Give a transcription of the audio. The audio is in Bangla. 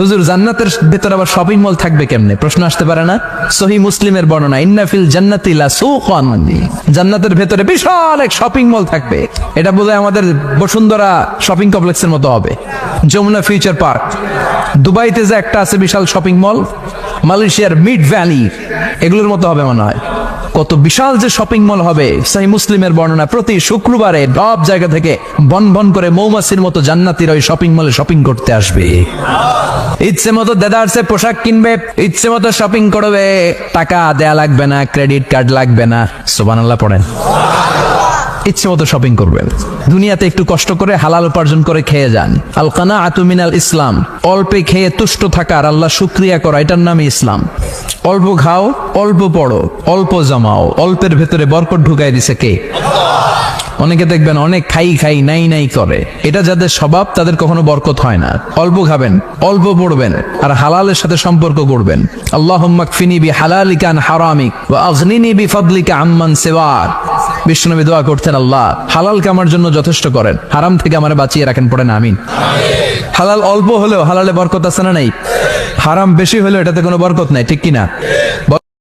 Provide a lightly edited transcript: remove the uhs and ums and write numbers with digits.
হুজুর জান্নাতের ভেতর আবার শপিং মল থাকবে কেমনে? প্রশ্ন আসতে পারে না? সহিহ মুসলিমের বর্ণনা, ইন্না ফিল জান্নাতি লাসুকান, জান্নাতের ভেতরে বিশাল এক শপিং মল থাকবে। এটা বোধহয় আমাদের বসুন্ধরা শপিং কমপ্লেক্সের মতো হবে, যমুনা ফিউচার পার্ক। দুবাইতে যে একটা আছে বিশাল শপিং মল, মালয়েশিয়ার মিড ভ্যালি, এগুলোর মতো হবে মনে হয়। কত বিশাল যে শপিং মল হবে। সহিহ মুসলিমের বর্ণনা, প্রতি শুক্রবারে সব জায়গা থেকে বন বন করে মৌমাছির মতো জান্নাতীরা ওই শপিং মলে শপিং করতে আসবে। ইচ্ছে মতো দেদারসে পোশাক কিনবে, ইচ্ছে মতো শপিং করবে, টাকা দেয়া লাগবে না, ক্রেডিট কার্ড লাগবে না। সুবহানাল্লাহ পড়েন। ইচ্ছে মতো শপিং করবেন। দুনিয়াতে একটু কষ্ট করে হালাল উপার্জন করে খেয়ে যান। আল কানাআতু মিনাল ইসলাম, অল্পে খেয়ে তুষ্ট থাকা আর আল্লাহ শুকরিয়া করা, এটার নামই ইসলাম। অল্প খাও, অল্প পড়ো, অল্প জমাও, অল্পের ভেতরে বরকত ঢুকাই দিছে কে? অনেকে দেখবেন অনেক খাই খাই নাই নাই করে, এটা যাদের স্বভাব তাদের কখনো বরকত হয় না। অল্প খাবেন, অল্প পড়বেন, আর হালালের সাথে সম্পর্ক করবেন। আল্লাহুম্মা কফিনি বিহালালিকা আন হারামিক ওয়া আগনিনি বিফাদলিকা আম্মান সিওয়াক। বিশ্বনবী দোয়া করতেন, আল্লাহ হালালকে আমার জন্য যথেষ্ট করেন, হারাম থেকে আমারে বাঁচিয়ে রাখেন। পড়েন আমিন। হালাল অল্প হলেও হালালে বরকত আছে না নাই? হারাম বেশি হলেও এটাতে কোনো বরকত নাই, ঠিক কিনা?